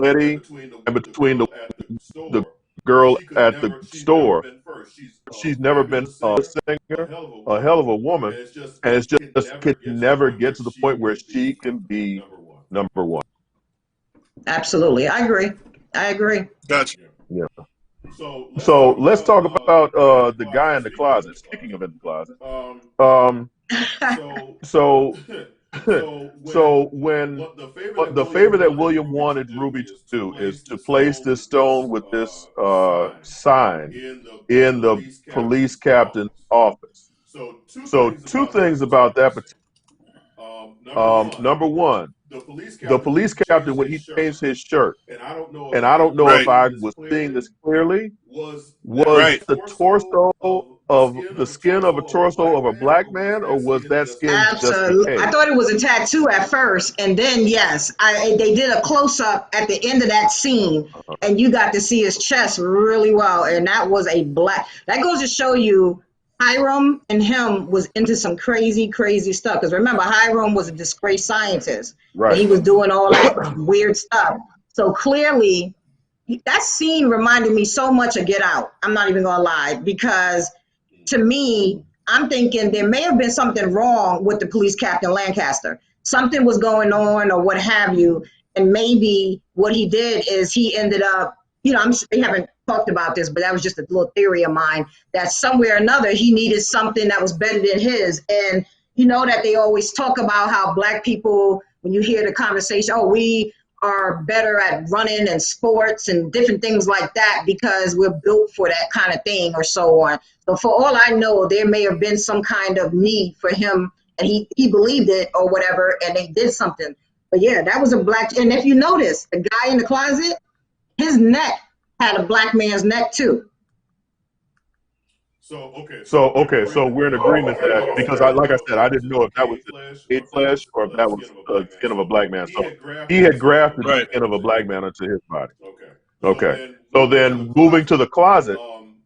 Letty and between the girl at the store. She's never been a singer, a hell of a woman, and it's just could never get to the point where she can be number one. Absolutely, I agree. I agree. Gotcha. Yeah. So let's talk about the guy in the closet. Speaking of in the closet, so so when the favor that William wanted Ruby to do is to place this stone with this sign in the police captain's office. So two things about that. Number one, the police captain, when he changed his shirt, and I don't know if Right. I was seeing this clearly, was Right. the torso of the skin of a torso of a black man, or was that skin just Absolutely. I decayed? thought it was a tattoo at first, and then yes, they did a close up at the end of that scene, and you got to see his chest really well, and that was a black. That goes to show you Hiram and him was into some crazy, crazy stuff. Because remember, Hiram was a disgraced scientist, Right. and he was doing all that weird stuff. So clearly, that scene reminded me so much of Get Out. I'm not even gonna lie, because to me, I'm thinking there may have been something wrong with the police captain Lancaster. Something was going on or what have you. And maybe what he did is he ended up, we haven't talked about this, but that was just a little theory of mine, that somewhere or another he needed something that was better than his. And you know that they always talk about how black people, when you hear the conversation, oh, we are better at running and sports and different things like that because we're built for that kind of thing or so on. So for all I know, there may have been some kind of need for him and he believed it or whatever, and they did something. But yeah, that was a black, and if you notice, the guy in the closet, his neck had a black man's neck too. So we're in agreement that, because like I said, I didn't know if that was the paid flesh or if that was the skin of a black man. So he had grafted the skin of a black man onto his body. Okay. So then moving to the closet,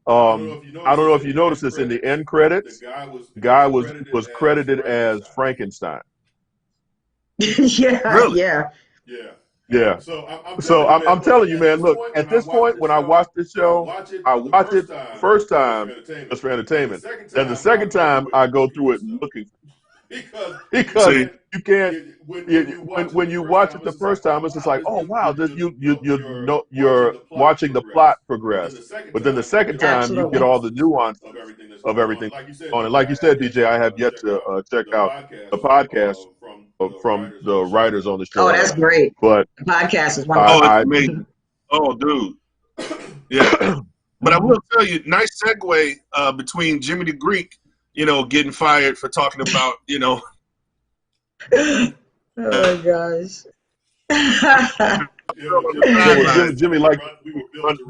I don't know if you noticed this in the end credits, the guy was credited as Frankenstein. Yeah. Really? Yeah. Yeah. So I'm telling you, man, look, at this point, when I watched this show, I watched it first time just for entertainment. Then the second time, I go through it looking because See? you can't, when you watch it the first time, it's just like, oh, wow, you're watching the plot progress. But then the second time, you get all the nuance of everything on it. Like you said, DJ, I have yet to check out the podcast from the writers on the show. Oh, that's great. But the podcast is wonderful. Oh, it's amazing. Oh, dude. Yeah. But I will tell you, nice segue between Jimmy the Greek, getting fired for talking about, Oh my gosh. Jimmy, like we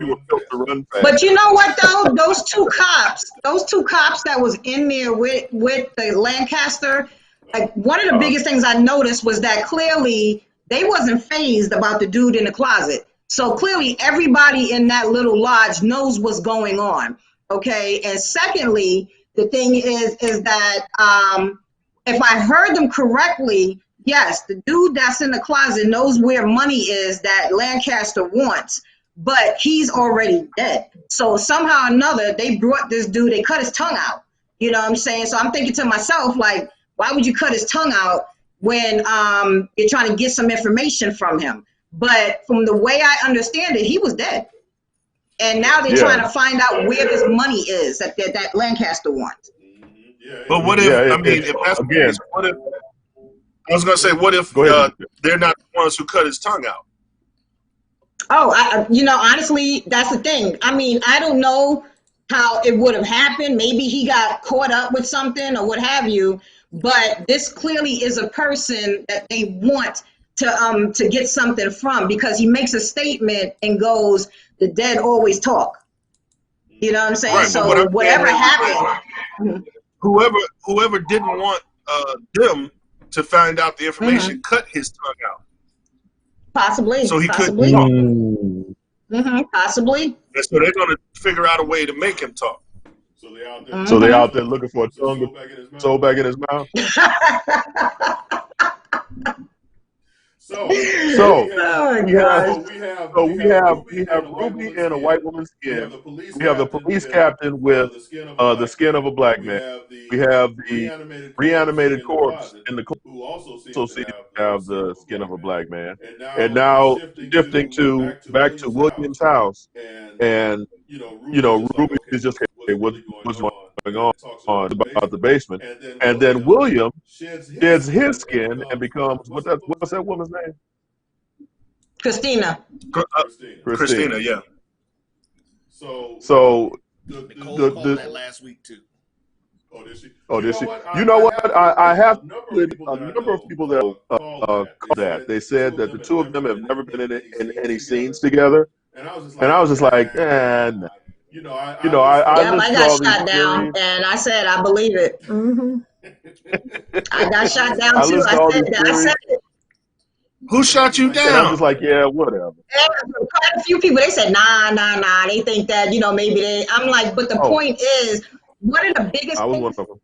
were built to run fast. But you know what though? Those two cops that was in there with the Lancaster, like one of the biggest things I noticed was that clearly they wasn't fazed about the dude in the closet. So clearly everybody in that little lodge knows what's going on. Okay. And secondly, the thing is that if I heard them correctly, yes, the dude that's in the closet knows where money is that Lancaster wants, but he's already dead. So somehow or another, they brought this dude, they cut his tongue out. You know what I'm saying? So I'm thinking to myself, like, why would you cut his tongue out when you're trying to get some information from him? But from the way I understand it, he was dead. And now they're trying to find out where this money is that Lancaster wants. But what if, if that's the case, what if, I was going to say, what if they're not the ones who cut his tongue out? Oh, honestly, that's the thing. I mean, I don't know how it would have happened. Maybe he got caught up with something or what have you. But this clearly is a person that they want to get something from, because he makes a statement and goes, "The dead always talk." You know what I'm saying? Right, so whatever happened, whoever didn't want them to find out the information cut his tongue out. Possibly. So he possibly. couldn't talk. Possibly. And so they're going to figure out a way to make him talk. So they out there looking for a tongue, soul back in his mouth. So Oh my we have gosh. we have Ruby in a white woman's skin. We have the police captain with the skin of a black man. We have the reanimated corpse in the also seems to have the skin of a black man. And now shifting to back to William's house, and Ruby is just, okay, what's going on about the basement, and then William sheds his skin and becomes what's that woman's name? Christina. Christina, yeah. So Nicole called that last week too. Oh, did she? You know what? I have a number of people that called that. They said that the two of them have never been in any scenes together, and I was just like, nah. I Yep, I listened to got all these shot down, theories. and I said I believe it. I got shot down I too. listened to all these I theories, said it. Who shot you and I'm down? just like, yeah, whatever. And quite a few people, they said, nah. They think that, maybe they. I'm like, but the point is, one of the biggest I was things one of them.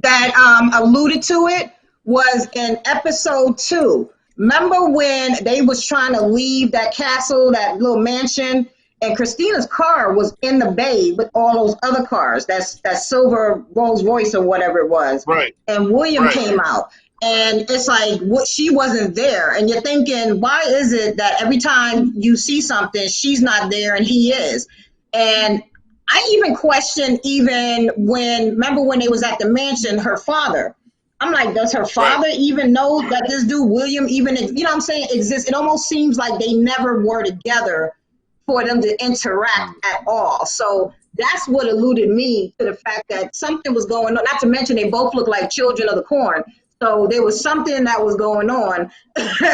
that alluded to it was in episode 2. Remember when they was trying to leave that castle, that little mansion, and Christina's car was in the bay with all those other cars, that silver Rolls Royce or whatever it was. Right. And William Right. came out. And it's like, she wasn't there. And you're thinking, why is it that every time you see something, she's not there and he is? And I even questioned, remember when they was at the mansion, her father. I'm like, does her father even know that this dude, William, even, what I'm saying, exists? It almost seems like they never were together for them to interact at all. So that's what alluded me to the fact that something was going on. Not to mention they both look like children of the corn. So there was something that was going on.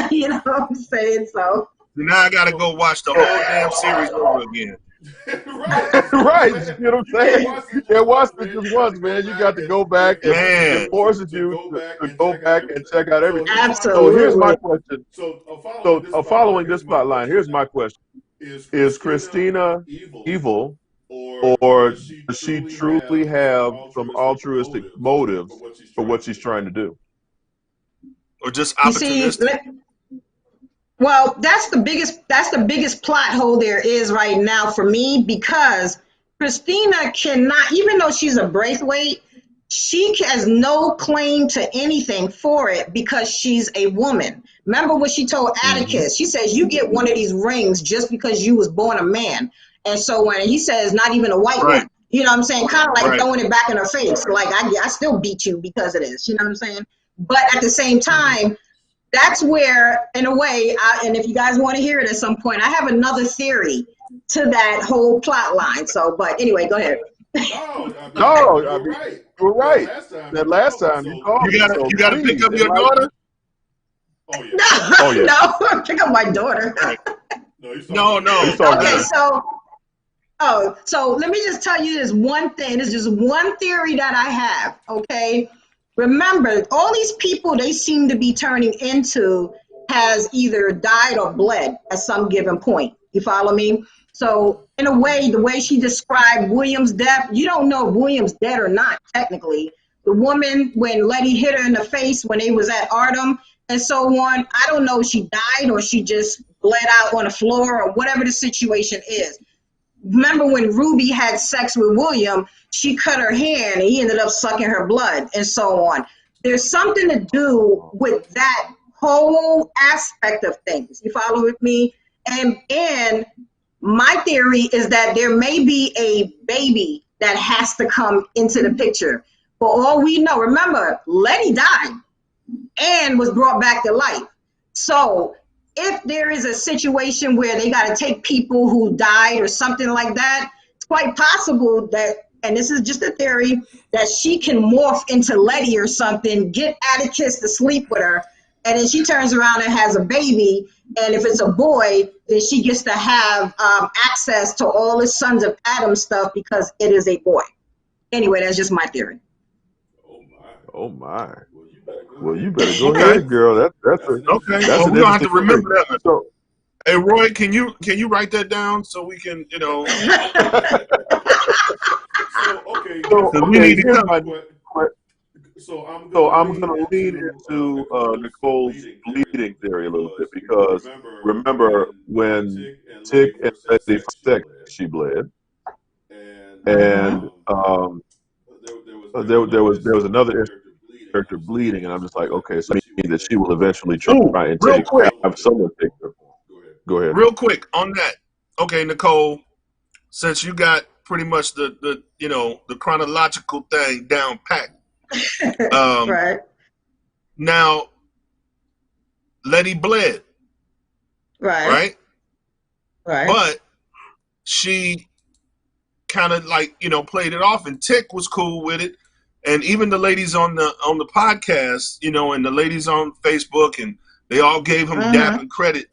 You know what I'm saying? So now I gotta go watch the whole damn series over again. Right, you know what I'm saying? Yeah, watch it just once, man. You got to go back, and it forces you to go back and check out everything. absolutely. So here's my question. So following this plot line, here's my question. Is Christina evil, or does she truly have some altruistic motives for what she's trying to do? Or just You see, opportunistic? well, that's the biggest plot hole there is right now for me, because Christina cannot, even though she's a Braithwaite, she has no claim to anything for it because she's a woman. Remember what she told Atticus? She says, you get one of these rings just because you was born a man. And so when he says not even a white one, you know what I'm saying? Kind of like throwing it back in her face. Like, I still beat you because of this. You know what I'm saying? But at the same time, that's where, in a way, and if you guys want to hear it at some point, I have another theory to that whole plot line. So, but anyway, go ahead. No, I mean, you were right. That last time you called, You gotta pick up your daughter? Oh, yeah. No, pick up my daughter. No. Okay, so let me just tell you this one thing. This is just one theory that I have, okay? Remember, all these people they seem to be turning into has either died or bled at some given point. You follow me? So in a way, the way she described William's death, you don't know if William's dead or not, technically. The woman, when Letty hit her in the face when they was at Artem and so on, I don't know if she died or she just bled out on the floor or whatever the situation is. Remember when Ruby had sex with William, she cut her hand and he ended up sucking her blood and so on. There's something to do with that whole aspect of things. You follow with me? And my theory is that there may be a baby that has to come into the picture. For all we know, remember, Letty died and was brought back to life. So if there is a situation where they got to take people who died or something like that, it's quite possible that, and this is just a theory, that she can morph into Letty or something, get Atticus to sleep with her, and then she turns around and has a baby. And if it's a boy, then she gets to have access to all the Sons of Adam stuff because it is a boy. Anyway, that's just my theory. Oh my. Well, you better go ahead, girl. That's Okay. Well, we're gonna have to remember that. So, hey, Roy, can you write that down so we can, we need to So I'm going to lean into Nicole's bleeding theory a little bit because remember when Tick and Betty sex, she bled, and there was another character bleeding, and I'm just like, okay, so that means that she will eventually try and real quick, have someone take her. Go ahead. Real quick on that. Okay, Nicole, since you got pretty much the chronological thing down pat. Right. Now, Letty bled. Right. But she kind of played it off, and Tick was cool with it. And even the ladies on the podcast, and the ladies on Facebook, and they all gave him dap and credit,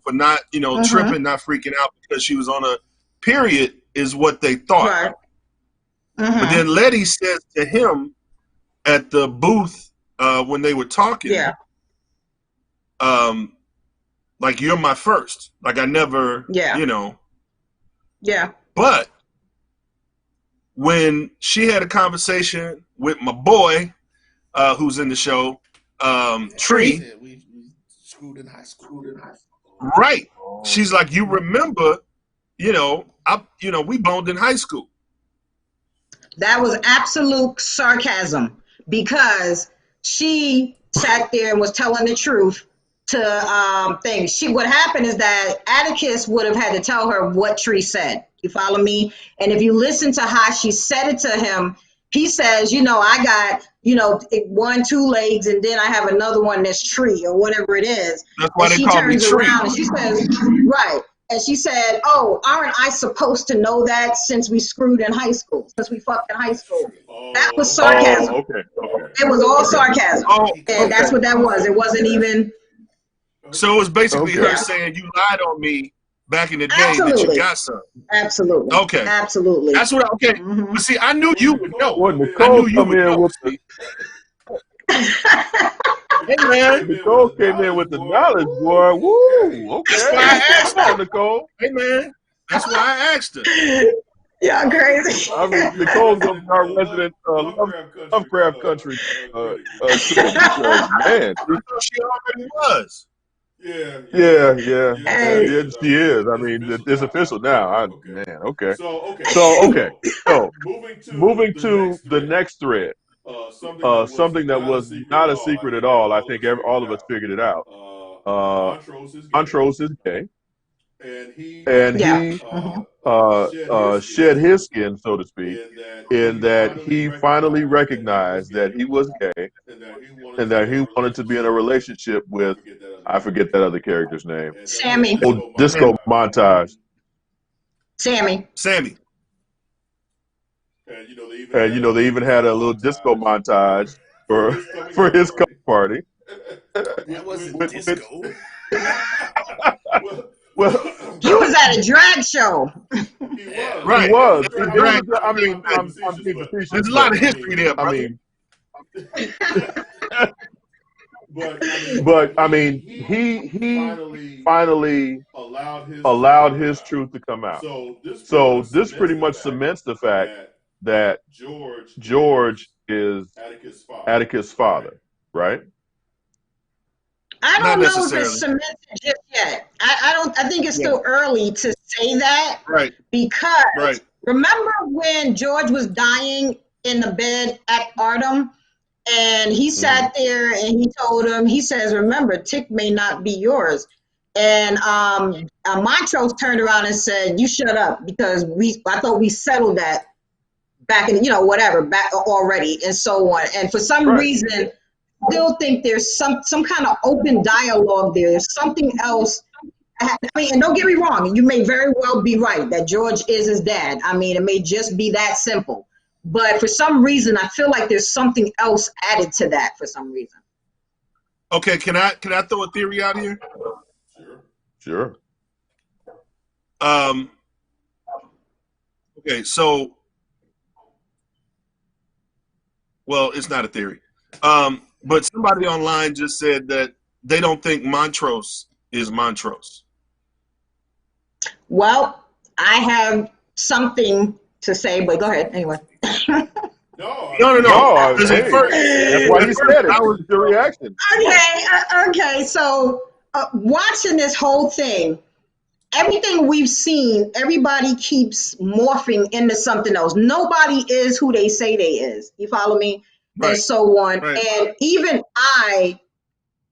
for not, tripping, not freaking out because she was on a period, is what they thought. Right. But then Letty says to him at the booth when they were talking, like, you're my first. Like, I never, Yeah. But when she had a conversation with my boy, who's in the show, Tree. We screwed in high school. Right. She's like, you remember, we boned in high school. That was absolute sarcasm because she sat there and was telling the truth to things. What happened is that Atticus would have had to tell her what Tree said. You follow me? And if you listen to how she said it to him, he says, I got, 1, 2 legs, and then I have another one that's Tree or whatever it is. That's why they call me Tree. And she says, right. And she said, oh, aren't I supposed to know that since we screwed in high school, since we fucked in high school? That was sarcasm. Okay. It was all sarcasm. And that's what that was. It wasn't even. So it was basically her saying, you lied on me back in the day that you got something. Absolutely. Okay. Absolutely. That's what, okay. But see, I knew you would know. Well, Nicole come in with Hey, man. Nicole came in with the knowledge, boy. Woo! Okay. That's why I asked her, Nicole. Hey, man. That's why I asked her. Yeah, crazy. I mean, Nicole's gonna be our resident Lovecraft Country. Man, She already was. yeah, she is. I mean, it's official now. Okay. So moving to the next thread. Something that was not a secret at all. I think all of us figured it out. Montrose is gay, and he shed his skin, so to speak, in that he finally recognized that he was gay, and that he wanted to be in a relationship with, I forget that other character's name. Sammy. Oh, disco montage. Sammy. And they even had a little disco montage for his cover party. That wasn't disco. Well, He was at a drag show. Right. He was. Right. I mean, I'm being facetious. There's a lot of history there, brother. I mean, but I mean, he finally allowed his truth to come out. So this pretty much cements the fact that George is Atticus' father, right? I don't Not know if it's cemented just yet. I think it's still early to say that. Right. Because remember when George was dying in the bed at Artem, and he sat there and he told him, he says, remember, Tick may not be yours. And Montrose turned around and said, you shut up, because I thought we settled that back in, back already, and so on. And for some reason, still think there's some kind of open dialogue there. There's something else. I mean, and don't get me wrong, you may very well be right that George is his dad. I mean, it may just be that simple. But for some reason, I feel like there's something else added to that for some reason. Okay, can I throw a theory out here? Sure. Okay, so, well, it's not a theory. But somebody online just said that they don't think Montrose is Montrose. Well, I have something to say, but go ahead anyway. No, No. No, Because hey, that's why he said it. I was It's your reaction. Okay. So watching this whole thing, everything we've seen, everybody keeps morphing into something else. Nobody is who they say they is. You follow me? right. And so on. Right. And even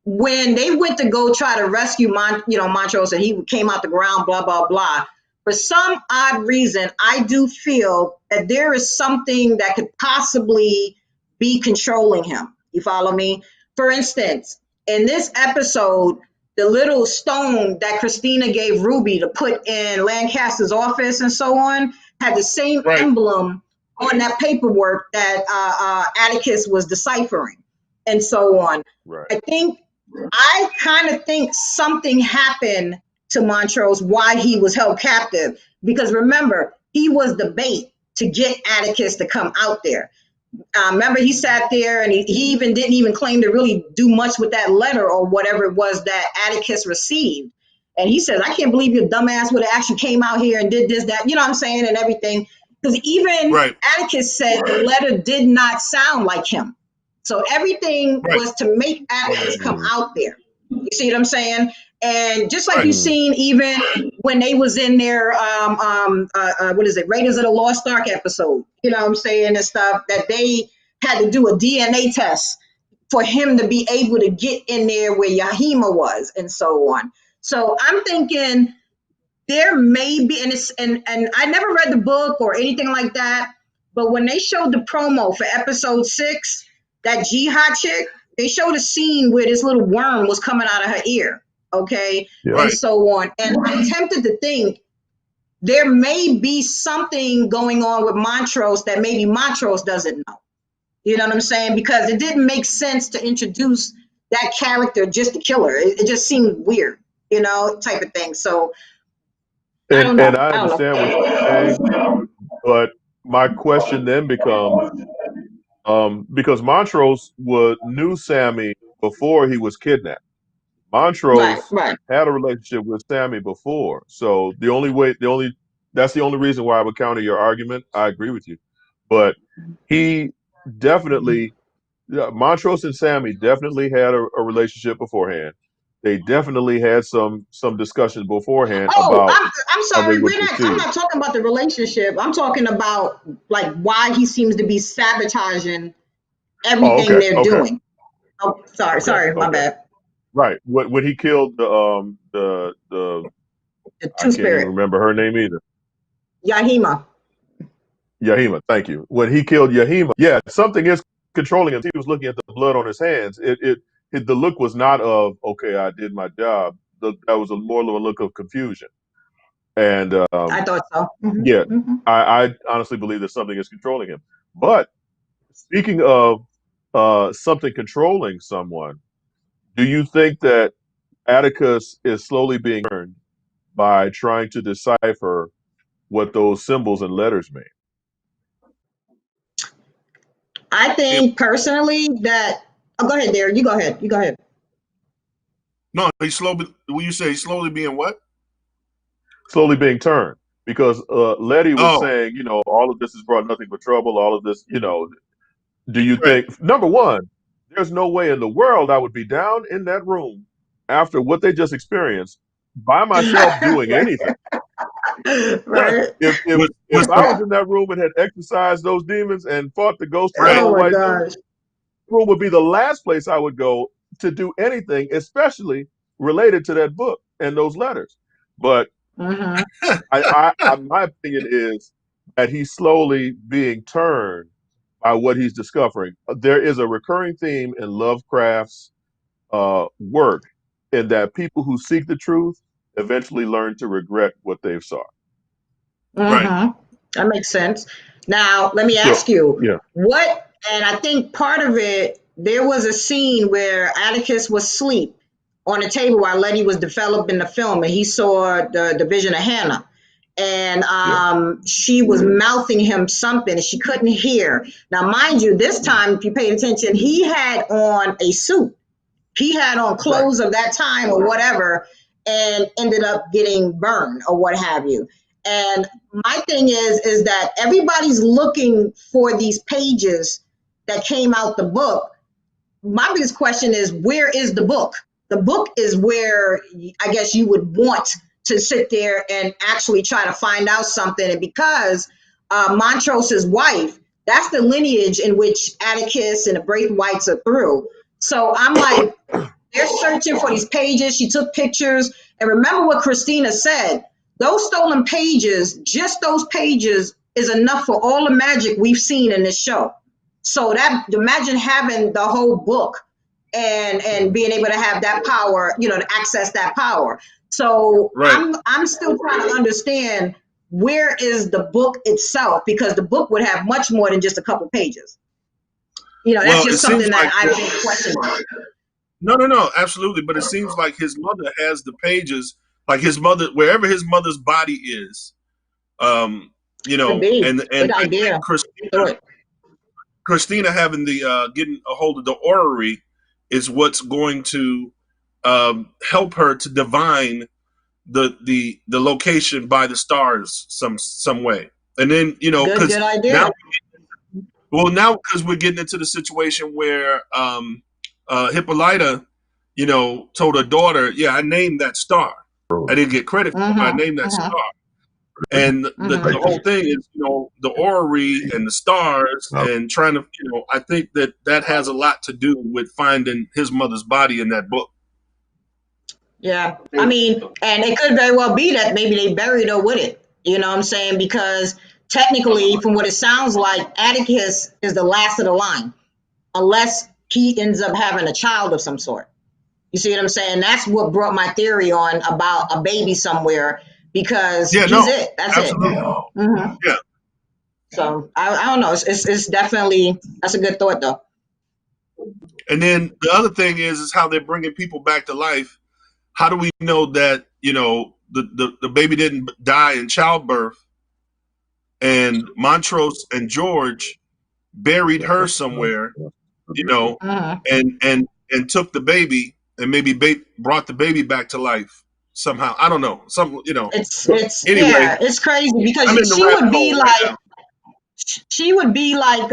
when they went to go try to rescue Montrose, and he came out the ground, blah, blah, blah. For some odd reason, I do feel that there is something that could possibly be controlling him. You follow me? For instance, in this episode, the little stone that Christina gave Ruby to put in Lancaster's office and so on had the same emblem on that paperwork that Atticus was deciphering and so on. Right. I kind of think something happened to Montrose why he was held captive, because remember, he was the bait to get Atticus to come out there. Remember, he sat there and he even didn't even claim to really do much with that letter or whatever it was that Atticus received. And he says, I can't believe your dumbass would have actually came out here and did this, that, you know what I'm saying, and everything. Because even Atticus said the letter did not sound like him. So everything was to make Atticus come out there. You see what I'm saying? And just like you've seen, even when they was in their what is it, Raiders of the Lost Ark episode, you know what I'm saying, and stuff, that they had to do a DNA test for him to be able to get in there where Yahima was and so on. So I'm thinking there may be, and I never read the book or anything like that, but when they showed the promo for episode 6, that Jihad chick, they showed a scene where this little worm was coming out of her ear, okay, and so on. And I'm tempted to think there may be something going on with Montrose that maybe Montrose doesn't know. You know what I'm saying? Because it didn't make sense to introduce that character just to kill her. It just seemed weird, you know, type of thing. So, I don't know. And I understand what you're saying, but my question then becomes, because Montrose knew Sammy before he was kidnapped. Montrose had a relationship with Sammy before, so that's the only reason why I would counter your argument. I agree with you, but he definitely, Montrose and Sammy definitely had a relationship beforehand. They definitely had some discussion beforehand about. I'm sorry, I'm not talking about the relationship. I'm talking about like why he seems to be sabotaging everything they're doing. Oh, sorry, my bad. Right. When he killed the Two I can't Spirit. even remember her name either. Yahima, thank you. When he killed Yahima, something is controlling him. He was looking at the blood on his hands. The look was not of, okay, I did my job. That was more of a look of confusion. And I thought so. I honestly believe that something is controlling him. But speaking of something controlling someone, do you think that Atticus is slowly being turned by trying to decipher what those symbols and letters mean? I think personally that. Oh, go ahead, Derek. You go ahead. No, he's slowly. When you say he's slowly being what? Slowly being turned, because Letty was saying, all of this has brought nothing but trouble. All of this, do you think, number one, there's no way in the world I would be down in that room after what they just experienced by myself doing anything. Right. If I was in that room and had exorcised those demons and fought the ghost of oh my gosh, room would be the last place I would go to do anything, especially related to that book and those letters. But my opinion is that he's slowly being turned by what he's discovering. There is a recurring theme in Lovecraft's work in that people who seek the truth eventually learn to regret what they've sought. That makes sense. Now, let me ask you, what, and I think part of it, there was a scene where Atticus was asleep on a table while Letty was developing the film, and he saw the vision of Hannah. And she was mouthing him something, and she couldn't hear. Now, mind you, this time, if you paid attention, he had on a suit. He had on clothes of that time or whatever, and ended up getting burned or what have you. And my thing is that everybody's looking for these pages that came out the book, my biggest question is, where is the book? The book is where I guess you would want to sit there and actually try to find out something. And because Montrose's wife, that's the lineage in which Atticus and the Braithwaites are through. So I'm like, they're searching for these pages. She took pictures. And remember what Christina said, those stolen pages, just those pages is enough for all the magic we've seen in this show. So that, imagine having the whole book and being able to have that power, you know, to access that power. So I'm still trying to understand, where is the book itself? Because the book would have much more than just a couple pages. You know, that's just something that I've been questioning. No, absolutely. But it seems like his mother has the pages, like his mother, wherever his mother's body is, you know, and Christina having the getting a hold of the orrery is what's going to help her to divine the location by the stars some way. And then, you know, because now because we're getting into the situation where Hippolyta, you know, told her daughter, yeah, I named that star. I didn't get credit for it, but I named that star. And the whole thing is, you know, the orrery and the stars and trying to, you know, I think that has a lot to do with finding his mother's body in that book. Yeah, I mean, and it could very well be that maybe they buried her with it. You know what I'm saying? Because technically, from what it sounds like, Atticus is the last of the line, unless he ends up having a child of some sort. You see what I'm saying? That's what brought my theory on about a baby somewhere. Because he's it. That's absolutely. It. Yeah. So I don't know. It's definitely, that's a good thought though. And then the other thing is how they're bringing people back to life. How do we know that, you know, the baby didn't die in childbirth, and Montrose and George buried her somewhere, you know, and took the baby and maybe brought the baby back to life. Somehow, I don't know. You know, it's anyway. Yeah, it's crazy because she would be like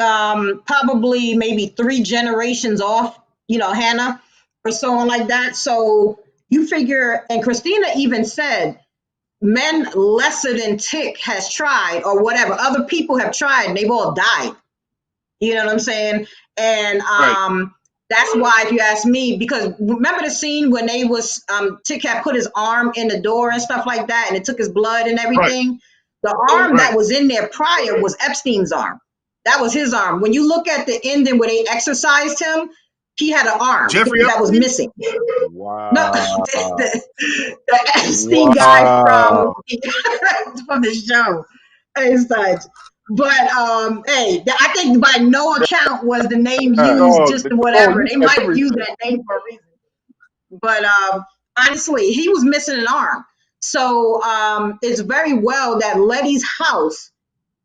probably maybe 3 generations off, you know, Hannah or someone like that. So you figure, and Christina even said, men lesser than Tick has tried, or whatever. Other people have tried, and they've all died. You know what I'm saying? And that's why, if you ask me, because remember the scene when they was, Tick had put his arm in the door and stuff like that, and it took his blood and everything. The arm that was in there prior was Epstein's arm. That was his arm. When you look at the ending where they exorcised him, he had an arm that was missing. Wow. No, the Epstein guy from the show. It's such. But hey, I think by no account was the name used just whatever. They might have used that name for a reason. But honestly, he was missing an arm. So it's very well that Letty's house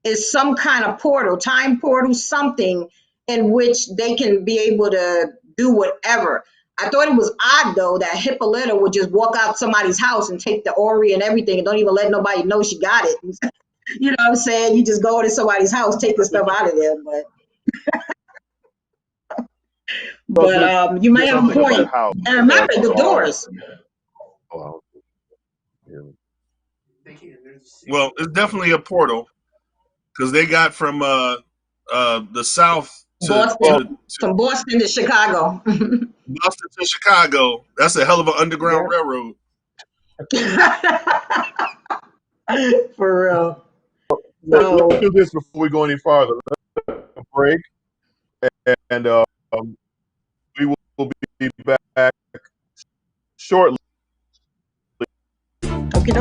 is some kind of portal, time portal, something in which they can be able to do whatever. I thought it was odd, though, that Hippolyta would just walk out somebody's house and take the orrery and everything and don't even let nobody know she got it. You know what I'm saying? You just go into somebody's house, take the stuff out of there. But you may have a point. And remember, the doors. Well, it's definitely a portal because they got from the south from Boston to Chicago. Boston to Chicago. That's a hell of an underground railroad. For real. Let's do this before we go any farther. Let's take a break, and we will be back shortly. Okay.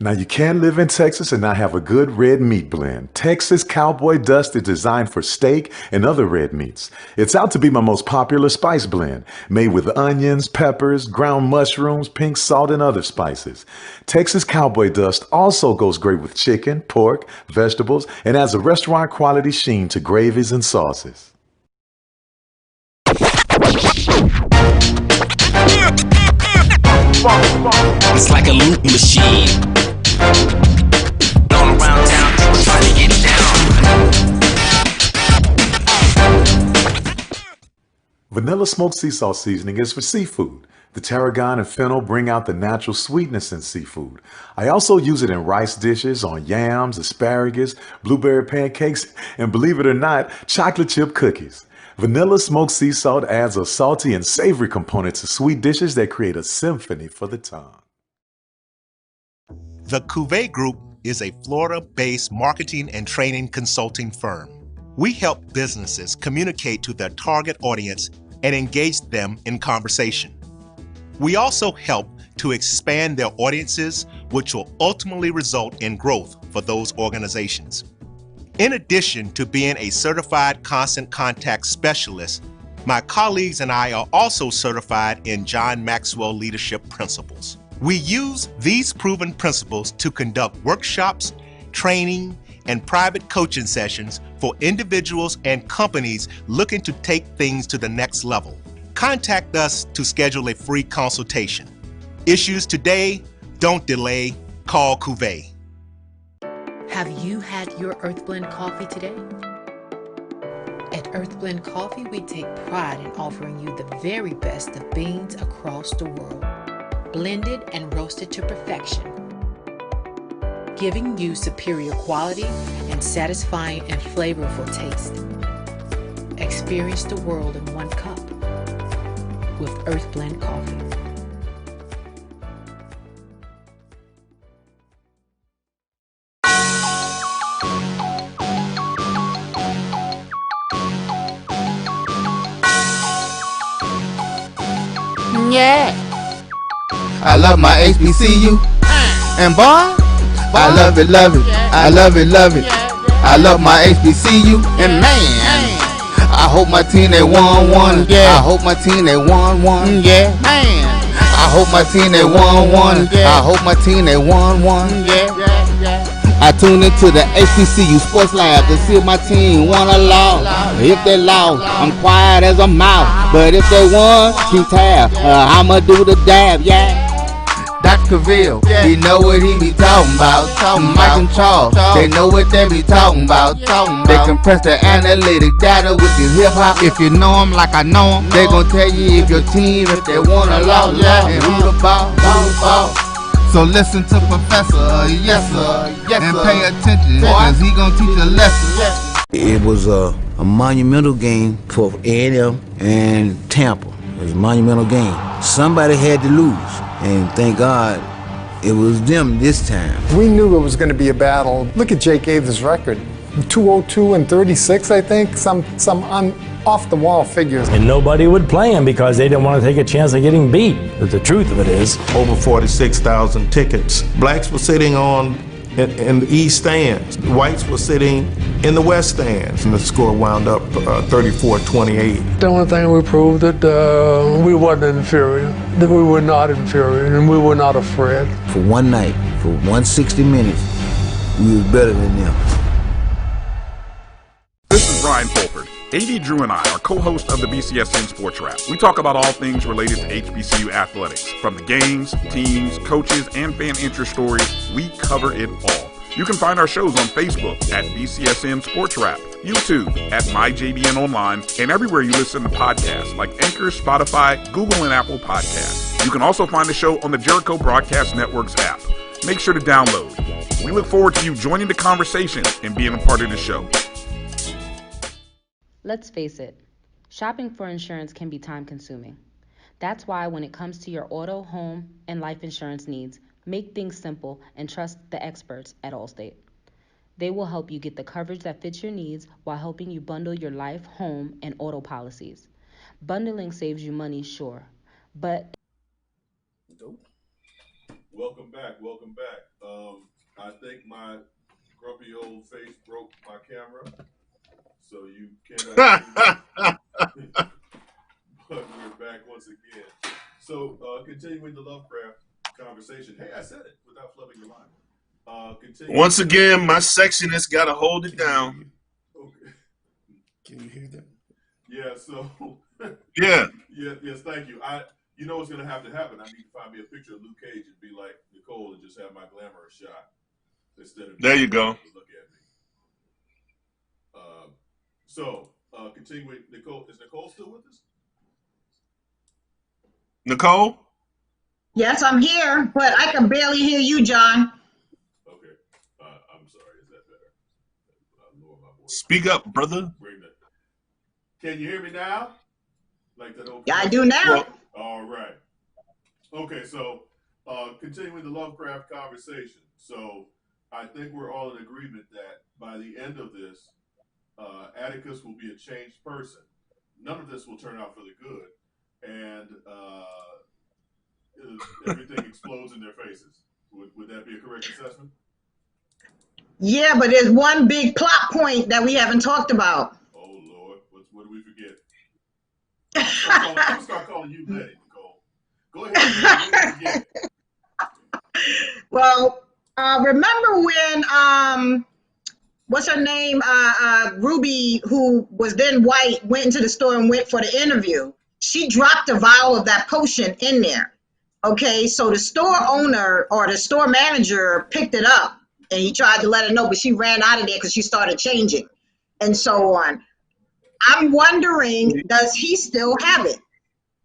Now, you can live in Texas and not have a good red meat blend. Texas Cowboy Dust is designed for steak and other red meats. It's out to be my most popular spice blend, made with onions, peppers, ground mushrooms, pink salt, and other spices. Texas Cowboy Dust also goes great with chicken, pork, vegetables, and adds a restaurant quality sheen to gravies and sauces. It's like a loop machine. Going around town, people trying to get down. Vanilla smoked sea salt seasoning is for seafood. The tarragon and fennel bring out the natural sweetness in seafood. I also use it in rice dishes, on yams, asparagus, blueberry pancakes, and believe it or not, chocolate chip cookies. Vanilla smoked sea salt adds a salty and savory component to sweet dishes that create a symphony for the tongue. The Cuvée Group is a Florida-based marketing and training consulting firm. We help businesses communicate to their target audience and engage them in conversation. We also help to expand their audiences, which will ultimately result in growth for those organizations. In addition to being a certified constant contact specialist, my colleagues and I are also certified in John Maxwell Leadership Principles. We use these proven principles to conduct workshops, training, and private coaching sessions for individuals and companies looking to take things to the next level. Contact us to schedule a free consultation. Issues today, don't delay, call Cuvée. Have you had your Earth Blend coffee today? At Earth Blend Coffee, we take pride in offering you the very best of beans across the world, blended and roasted to perfection, giving you superior quality and satisfying and flavorful taste. Experience the world in one cup with Earth Blend Coffee. Yeah. I love my HBCU. And boy, I love it, love it. I love it, love it. I love my HBCU. And man, I hope my team they won one. I hope my team they won one. Yeah, man. I hope my team they won one. I hope my team they won one. I tune into the HBCU Sports Lab to see if my team won or lost. If they lost, I'm quiet as a mouse. But if they won, keep tab. I'ma do the dab, yeah. Dr. Cavill, he know what he be talking about. Mike and Charles, they know what they be talking about. They compress the analytic data with this hip hop. If you know them like I know them, they gon' tell you if your team, if they won or lost, and who the ball, So listen to Professor, yes sir, and pay attention, cause he gon' teach a lesson. It was a monumental game for A&M and Tampa. It was a monumental game. Somebody had to lose, and thank God it was them this time. We knew it was going to be a battle. Look at Jake Aves' record. 202 and 36, I think, some off-the-wall figures. And nobody would play him because they didn't want to take a chance of getting beat. But the truth of it is, over 46,000 tickets. Blacks were sitting in the east stands. Whites were sitting in the west stands. And the score wound up 34-28. The only thing we proved that we wasn't inferior, that we were not inferior, and we were not afraid. For one night, for 160 minutes, we was better than them. This is Brian Fulford. AD Drew and I are co-hosts of the BCSN Sports Wrap. We talk about all things related to HBCU athletics. From the games, teams, coaches, and fan interest stories, we cover it all. You can find our shows on Facebook at BCSN Sports Wrap, YouTube at MyJBNOnline, and everywhere you listen to podcasts like Anchor, Spotify, Google, and Apple Podcasts. You can also find the show on the JERICHO Broadcast Network's app. Make sure to download. We look forward to you joining the conversation and being a part of the show. Let's face it, shopping for insurance can be time-consuming. That's why when it comes to your auto, home, and life insurance needs, make things simple and trust the experts at Allstate. They will help you get the coverage that fits your needs while helping you bundle your life, home, and auto policies. Bundling saves you money, sure, but... Welcome back. I think my grumpy old face broke my camera. So you cannot see me. But we're back once again. So continuing the Lovecraft conversation. Hey, I said it without flubbing the line. Once again, my sectionist got to hold it down. Okay. Can you hear them? Yeah, so. Yeah. Yes, thank you. You know what's going to happen? I need to find me a picture of Luke Cage and be like Nicole and just have my glamorous shot. Instead of there you go. Look at me. So, continuing, Nicole, is Nicole still with us? Nicole? Yes, I'm here, but I can barely hear you, John. Okay. I'm sorry. Is that better? Lower my voice. Speak up, brother. Can you hear me now? Like that old. Yeah, I do now. All right. Okay, so continuing the Lovecraft conversation. So I think we're all in agreement that by the end of this, Atticus will be a changed person. None of this will turn out for the good, and everything explodes in their faces. Would that be a correct assessment? Yeah, but there's one big plot point that we haven't talked about. Oh Lord, what do we forget? I'm gonna start calling you Letty, Nicole. Go ahead. Well, remember when what's her name? Ruby, who was then white, went into the store and went for the interview. She dropped a vial of that potion in there. Okay, so the store owner or the store manager picked it up and he tried to let her know, but she ran out of there because she started changing and so on. I'm wondering, does he still have it?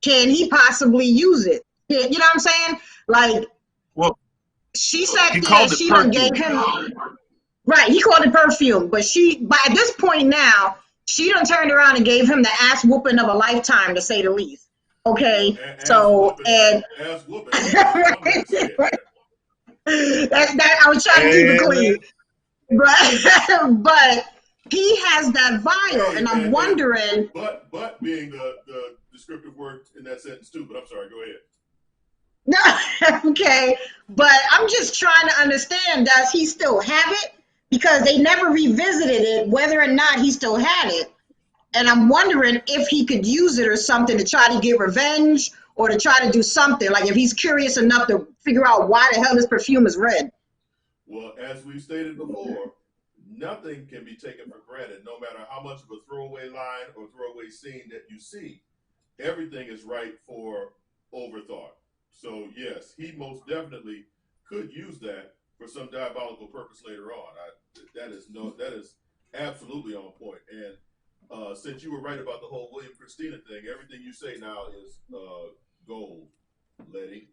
Can he possibly use it? You know what I'm saying? Like, well, she sat he there, called it she done gave him, right, he called it perfume, but at this point now, she done turned around and gave him the ass whooping of a lifetime, to say the least. Okay, so, and ass whooping. that I was trying to keep it clean, but he has that vial, and I'm wondering. But being the descriptive word in that sentence too. But I'm sorry. Go ahead. No, okay, but I'm just trying to understand. Does he still have it? Because they never revisited it, whether or not he still had it. And I'm wondering if he could use it or something to try to get revenge or to try to do something. Like if he's curious enough to figure out why the hell this perfume is red. Well, as we've stated before, nothing can be taken for granted, no matter how much of a throwaway line or throwaway scene that you see. Everything is right for overthought. So yes, he most definitely could use that for some diabolical purpose later on. That is absolutely on point. And since you were right about the whole William Christina thing, everything you say now is gold, Letty.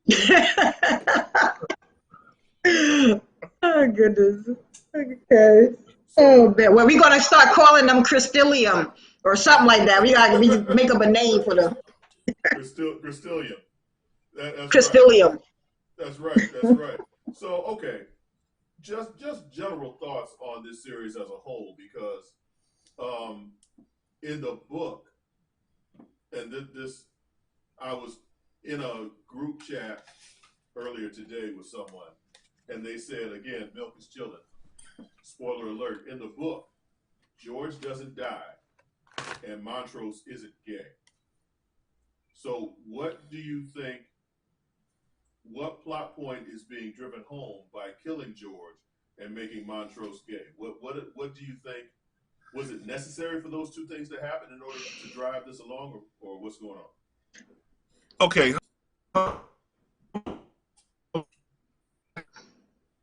Oh goodness. Okay. Oh man. Well, we're gonna start calling them Crystallium or something like that. We gotta make up a name for them. Crystallium. That's Crystallium. Right. That's right. That's right. So okay, just general thoughts on this series as a whole, because in the book, and this, I was in a group chat earlier today with someone, and they said again, milk is chilling. Spoiler alert: in the book, George doesn't die, and Montrose isn't gay. So, what do you think? What plot point is being driven home by killing George and making Montrose gay? What do you think? Was it necessary for those two things to happen in order to drive this along, or what's going on? Okay.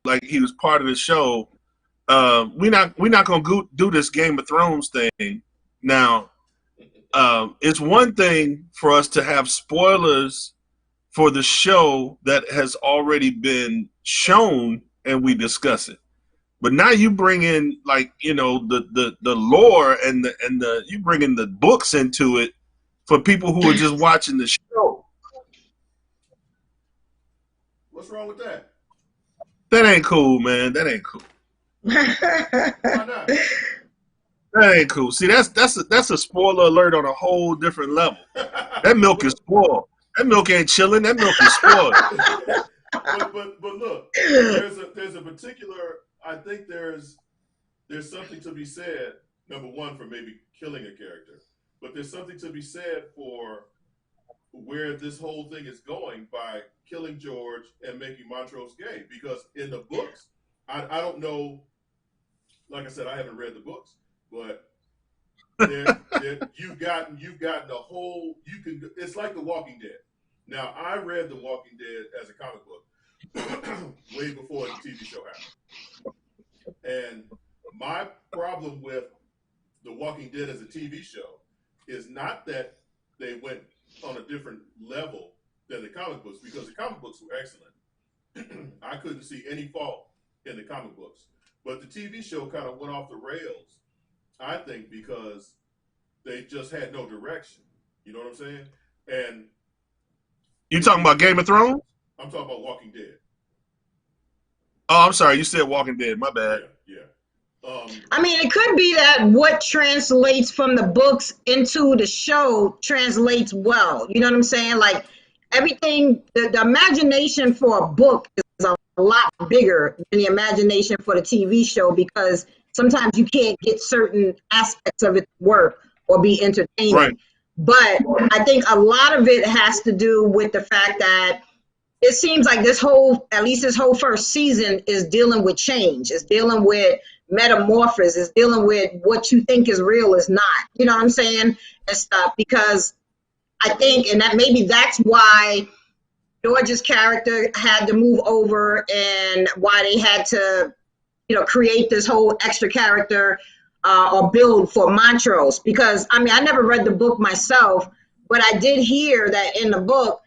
Like he was part of the show. We're not gonna do this Game of Thrones thing now. It's one thing for us to have spoilers for the show that has already been shown and we discuss it. But now you bring in, like, you know, the lore and the you bring in the books into it for people who are just watching the show. What's wrong with that? That ain't cool, man. That ain't cool. Why not? That ain't cool. See, that's a spoiler alert on a whole different level. That milk is spoiled. That milk ain't chilling. That milk is spoiled. but look, there's a particular. I think there's something to be said. Number one, for maybe killing a character, but there's something to be said for where this whole thing is going by killing George and making Montrose gay. Because in the books, I don't know. Like I said, I haven't read the books, but you've gotten a whole. It's like The Walking Dead. Now, I read The Walking Dead as a comic book way before the TV show happened. And my problem with The Walking Dead as a TV show is not that they went on a different level than comic books because the comic books were excellent. I couldn't see any fault in the comic books. But the TV show kind of went off the rails, I think, because they just had no direction. You know what I'm saying? And you talking about Game of Thrones? I'm talking about Walking Dead. Oh, I'm sorry. You said Walking Dead. My bad. Yeah. I mean, it could be that what translates from the books into the show translates well. You know what I'm saying? Like everything, the imagination for a book is a lot bigger than the imagination for the TV show because sometimes you can't get certain aspects of it to work or be entertaining. Right. But I think a lot of it has to do with the fact that it seems like at least this whole first season is dealing with change. It's dealing with metamorphosis. It's dealing with what you think is real is not. You know what I'm saying? And stuff. Because I think, and that maybe that's why George's character had to move over and why they had to, create this whole extra character or build for Montrose. Because, I mean, I never read the book myself, but I did hear that in the book,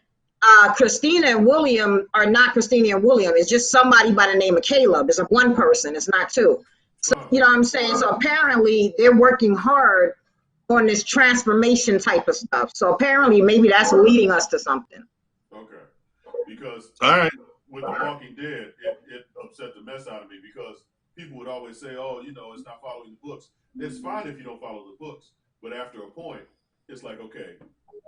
Christina and William are not Christina and William. It's just somebody by the name of Caleb. It's one person. It's not two. So, you know what I'm saying? So apparently they're working hard on this transformation type of stuff. So apparently maybe that's leading us to something. Okay. Because all right, with The Walking Dead, it upset the mess out of me because people would always say, oh, it's not following the books. It's fine if you don't follow the books. But after a point, it's like, okay,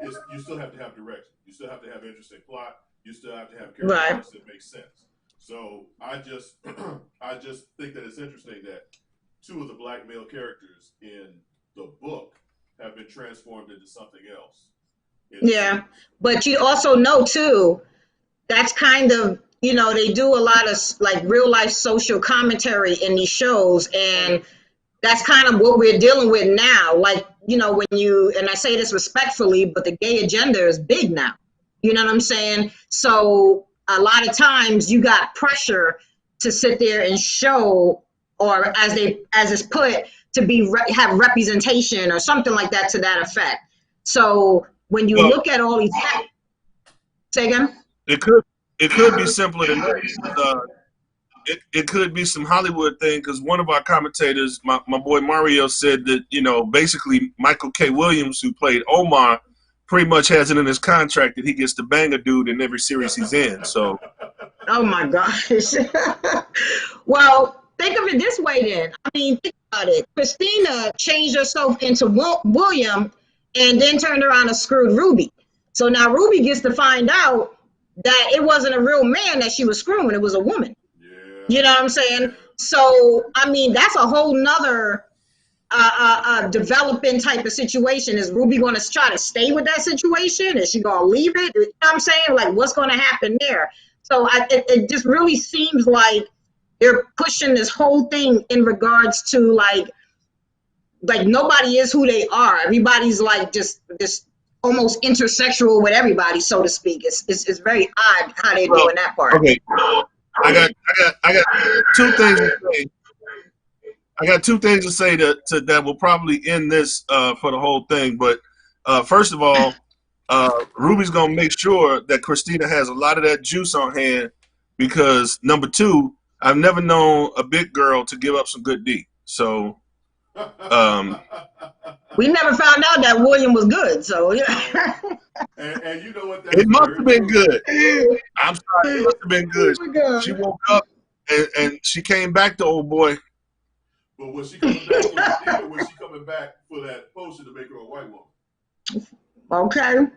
you still have to have direction. You still have to have interesting plot. You still have to have characters that make sense. So I just think that it's interesting that two of the black male characters in the book have been transformed into something else. Yeah, but you also know too, that's kind of, they do a lot of like real life social commentary in these shows, and that's kind of what we're dealing with now. Like, when and I say this respectfully, but the gay agenda is big now. You know what I'm saying? So a lot of times you got pressure to sit there and show, or as it's put, to have representation or something like that to that effect. So when you look at all these, say again? It could be simpler than that. It could be some Hollywood thing because one of our commentators, my boy Mario, said that basically Michael K. Williams, who played Omar, pretty much has it in his contract that he gets to bang a dude in every series he's in. So, oh my gosh. Well, think of it this way then. I mean, think about it. Christina changed herself into William and then turned around and screwed Ruby. So now Ruby gets to find out that it wasn't a real man that she was screwing, it was a woman. You know what I'm saying? So, I mean, that's a whole nother developing type of situation. Is Ruby going to try to stay with that situation? Is she going to leave it? You know what I'm saying? Like, what's going to happen there? So it just really seems like they're pushing this whole thing in regards to like nobody is who they are. Everybody's like just almost intersexual with everybody, so to speak. It's very odd how they're doing that part. Okay. I got two things to say. I got two things to say that will probably end this for the whole thing. But first of all, Ruby's gonna make sure that Christina has a lot of that juice on hand because number two, I've never known a big girl to give up some good D. So we never found out that William was good. So yeah. And you know what? It must have been good. I'm sorry, it must have been good. She woke up and she came back to old boy. But was she coming back? Was she coming back for that potion to make her a white woman? Okay.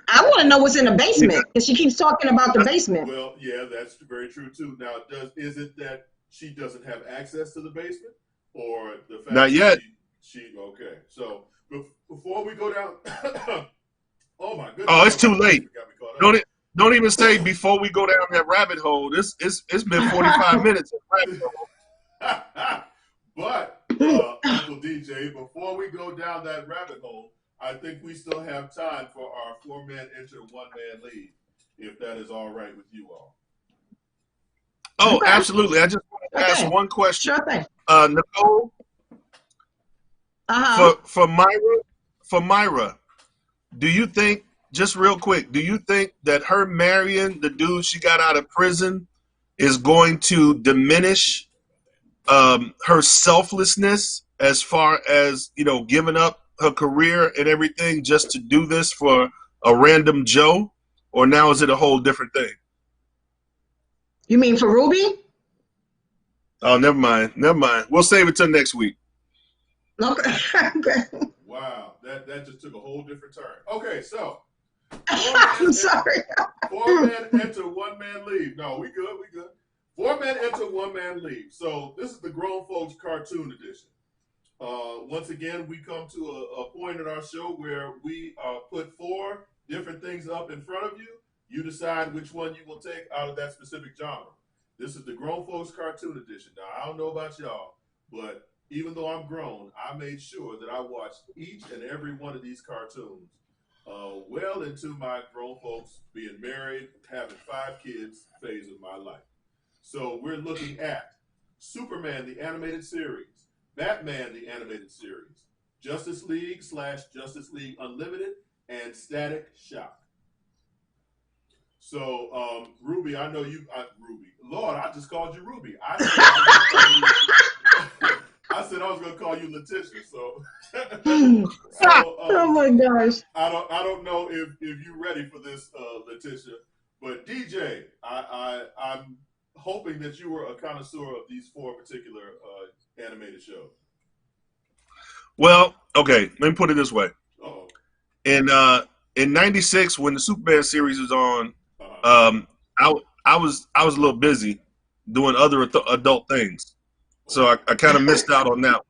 I want to know what's in the basement because she keeps talking about the basement. Well, yeah, that's very true too. Now, is it that she doesn't have access to the basement, or the fact not yet? She okay. So before we go down, oh my goodness! Oh, it's too late. Don't even say before we go down that rabbit hole. It's been 45 minutes. But Uncle DJ, before we go down that rabbit hole, I think we still have time for our 4-man enter, 1-man lead, if that is all right with you all. Oh, okay. Absolutely. I just want to ask one question. Sure thing. Nicole, for Myra, do you think just real quick, do you think that her marrying the dude she got out of prison is going to diminish her selflessness as far as, you know, giving up her career and everything just to do this for a random Joe? Or now is it a whole different thing? You mean for Ruby? Oh, never mind. Never mind. We'll save it till next week. Okay. Wow, that just took a whole different turn. Okay, so I'm sorry. 4 men enter, 1 man leave. No, we good, we good. 4 men enter, 1 man leave. So this is the grown folks cartoon edition. Once again, we come to a point in our show where we put 4 different things up in front of you. You decide which one you will take out of that specific genre. This is the grown folks cartoon edition. Now, I don't know about y'all, but even though I'm grown, I made sure that I watched each and every one of these cartoons well into my grown folks being married, having 5 kids phase of my life. So we're looking at Superman, the animated series, Batman, the animated series, Justice League / Justice League Unlimited, and Static Shock. So, Ruby, I know you, Ruby. Lord, I just called you Ruby. I said I was going to call you Letitia. So, oh my gosh. I don't know if you're ready for this, Letitia. But DJ, I'm hoping that you were a connoisseur of these 4 particular animated shows. Well, okay, let me put it this way. Uh-oh. In '96, when the Superman series was on, I was a little busy doing other adult things, so I kind of missed out on that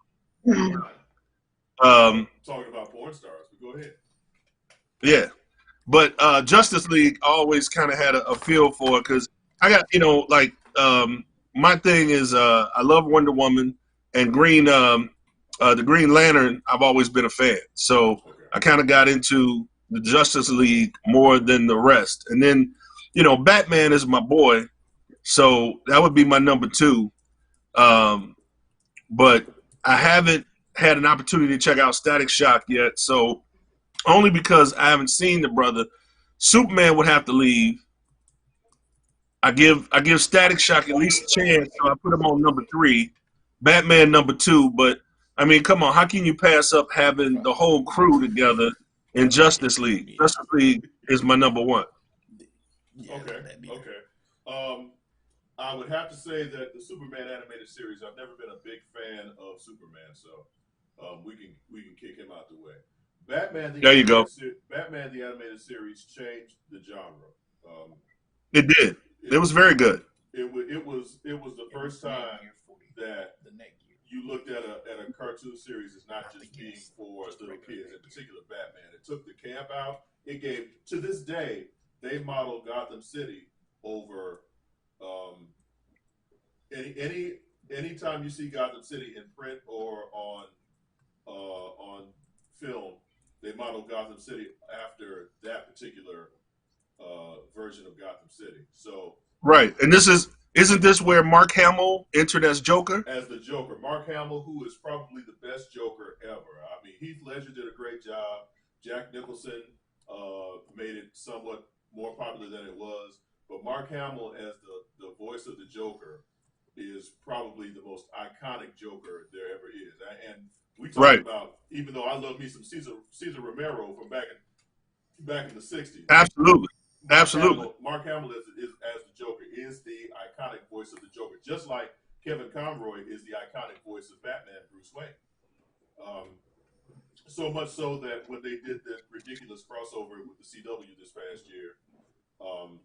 one. Talking about porn stars, but go ahead. Yeah, but Justice League always kind of had a feel for it because I got, you know, like my thing is I love Wonder Woman and the Green Lantern. I've always been a fan, so I kind of got into the Justice League more than the rest. And then, you know, Batman is my boy, so that would be my number 2. But I haven't had an opportunity to check out Static Shock yet, so only because I haven't seen the brother. Superman would have to leave. I give Static Shock at least a chance, so I put him on number 3. Batman number 2, but I mean, come on, how can you pass up having the whole crew together in Justice League? Justice League is my number 1. Okay. I would have to say that the Superman animated series, I've never been a big fan of Superman, so we can kick him out the way. Batman, there you go. Batman the animated series changed the genre. It did. It was very good. It was the first time that you looked at a cartoon series as not just being for little kids, in particular Batman. It took the camp out. It gave, to this day, they model Gotham City over anytime you see Gotham City in print or on film, they model Gotham City after that particular version of Gotham City. So right, and isn't this where Mark Hamill entered as Joker? As the Joker, Mark Hamill, who is probably the best Joker ever. I mean, Heath Ledger did a great job. Jack Nicholson made it somewhat more popular than it was. But Mark Hamill as the voice of the Joker is probably the most iconic Joker there ever is. And we talk about, even though I love me some Cesar Romero from back in the 60s. Absolutely. Mark Hamill is as the Joker is the iconic voice of the Joker, just like Kevin Conroy is the iconic voice of Batman, Bruce Wayne. So much so that when they did the ridiculous crossover with the CW this past year,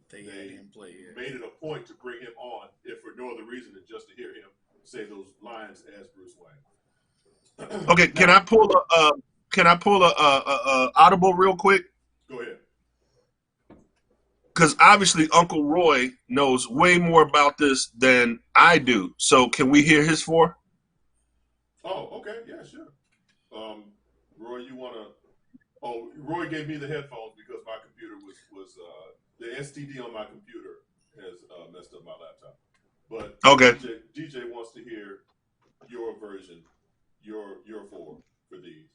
they made it a point to bring him on, if for no other reason than just to hear him say those lines as Bruce Wayne. Okay, can I pull a audible real quick? Go ahead. Because obviously Uncle Roy knows way more about this than I do. So can we hear his 4? Oh, okay, yeah, sure. Roy, you wanna? Oh, Roy gave me the headphones because my computer was the STD on my computer has messed up my laptop. But okay, DJ wants to hear your version, your 4 for these,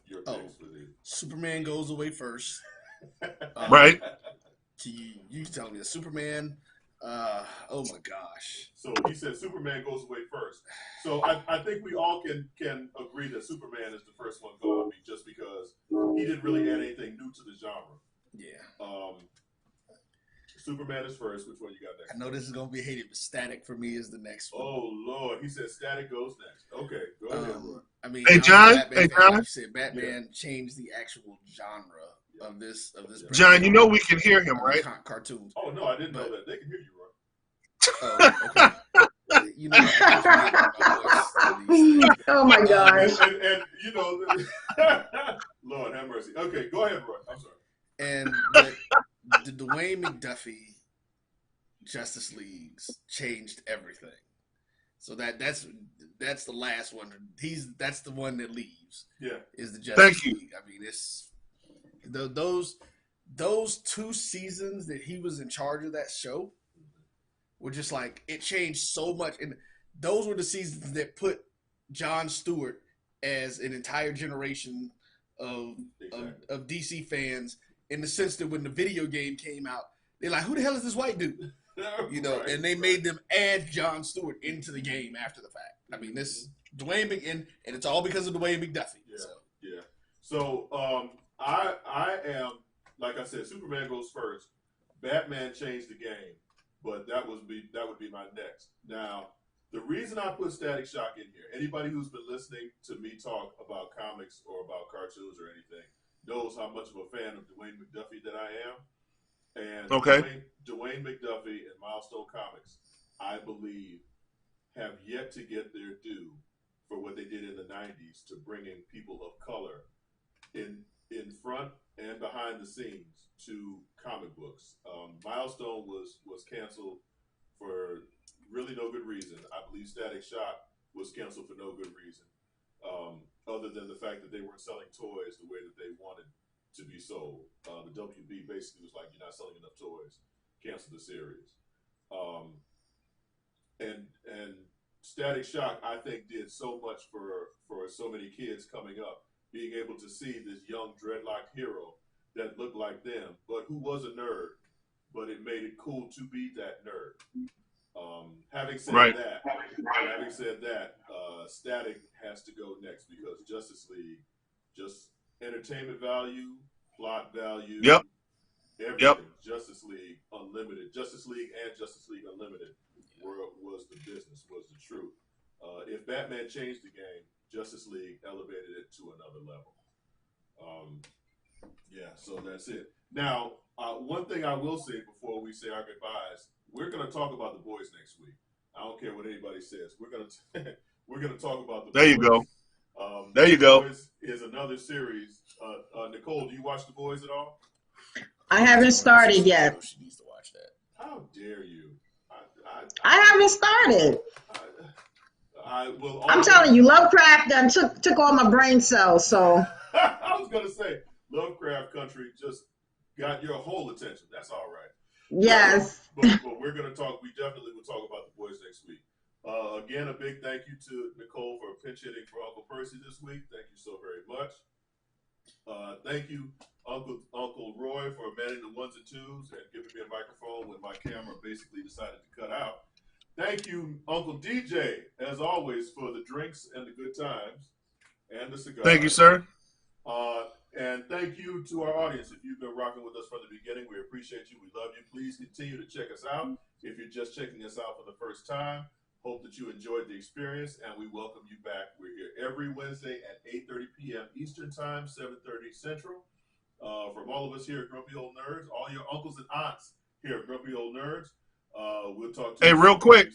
your picks for these. Superman goes away first. Right. You telling me a Superman? Oh my gosh. So he said Superman goes away first. So I think we all can agree that Superman is the first one gone, just because he didn't really add anything new to the genre. Yeah. Superman is first. Which one you got next? I know this is gonna be hated, but Static for me is the next one. Oh Lord, he said Static goes next. Okay, go ahead. I mean, hey John, you said Batman changed the actual genre of this. John, you know we can hear him, right? Cartoons. Oh no, I didn't know that. They can hear you, Roy. Okay. You know, oh my gosh. And you know, Lord have mercy. Okay, go ahead, Roy. I'm sorry. And the Dwayne McDuffie Justice Leagues changed everything. So that's the last one. That's the one that leaves. Yeah, is the Justice Thank you. League. I mean, it's those 2 seasons that he was in charge of that show were just like, it changed so much, and those were the seasons that put Jon Stewart as an entire generation of DC fans, in the sense that when the video game came out, they're like, who the hell is this white dude? You know, and they made them add Jon Stewart into the game after the fact. I mean, this Dwayne and it's all because of Dwayne McDuffie. Yeah. So I am, like I said, Superman goes first. Batman changed the game, but that would be my next. Now, the reason I put Static Shock in here, anybody who's been listening to me talk about comics or about cartoons or anything knows how much of a fan of Dwayne McDuffie that I am. And Dwayne McDuffie and Milestone Comics, I believe, have yet to get their due for what they did in the 90s to bringing people of color in front and behind the scenes to comic books. Milestone was canceled for really no good reason. I believe Static Shock was canceled for no good reason, other than the fact that they weren't selling toys the way that they wanted to be sold. The WB basically was like, you're not selling enough toys, cancel the series. And Static Shock, I think, did so much for so many kids coming up, being able to see this young dreadlocked hero that looked like them, but who was a nerd, but it made it cool to be that nerd. Having said that, Static has to go next, because Justice League, just entertainment value, plot value, everything. Justice League Unlimited, Justice League and Justice League Unlimited was the business, was the truth. If Batman changed the game, Justice League elevated it to another level. So that's it. Now, one thing I will say before we say our goodbyes, we're going to talk about The Boys next week. I don't care what anybody says. We're going to talk about The Boys. There you go. There you go. The Boys is another series. Nicole, do you watch The Boys at all? I haven't started yet. She needs to watch that. How dare you? I haven't started. I'm I'm telling you, Lovecraft done took all my brain cells. So I was gonna say Lovecraft Country just got your whole attention. That's all right. Yes. But we're gonna talk. We definitely will talk about The Boys next week. Again, a big thank you to Nicole for pinch hitting for Uncle Percy this week. Thank you so very much. Thank you, Uncle Roy, for manning the ones and twos and giving me a microphone when my camera basically decided to cut out. Thank you, Uncle DJ, as always, for the drinks and the good times and the cigars. Thank you, sir. And thank you to our audience. If you've been rocking with us from the beginning, we appreciate you. We love you. Please continue to check us out. If you're just checking us out for the first time, hope that you enjoyed the experience, and we welcome you back. We're here every Wednesday at 8:30 p.m. Eastern Time, 7:30 Central. From all of us here at Grumpy Old Nerds, all your uncles and aunts here at Grumpy Old Nerds, we'll talk to you. Hey, real quick.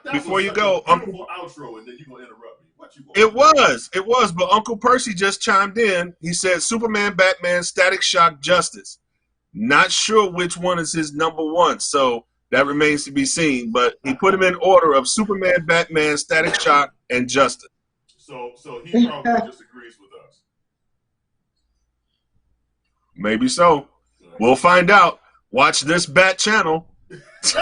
Before you go, Uncle outro, and then you're gonna interrupt me. What you want? It was, but Uncle Percy just chimed in. He said Superman, Batman, Static Shock, Justice. Not sure which one is his number one, so that remains to be seen. But he put them in order of Superman, Batman, Static Shock, and Justice. So he probably disagrees with us. Maybe so. We'll find out. Watch this Bat channel. Peace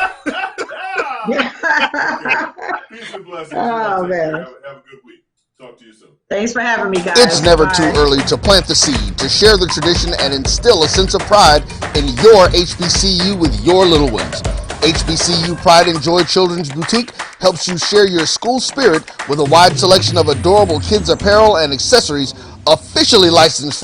and blessings. Oh, man. Have a good week. Talk to you soon. Thanks for having me, guys. It's never Bye. too early to plant the seed, to share the tradition, and instill a sense of pride in your HBCU with your little ones. HBCU Pride and Joy Children's Boutique helps you share your school spirit with a wide selection of adorable kids apparel and accessories, officially licensed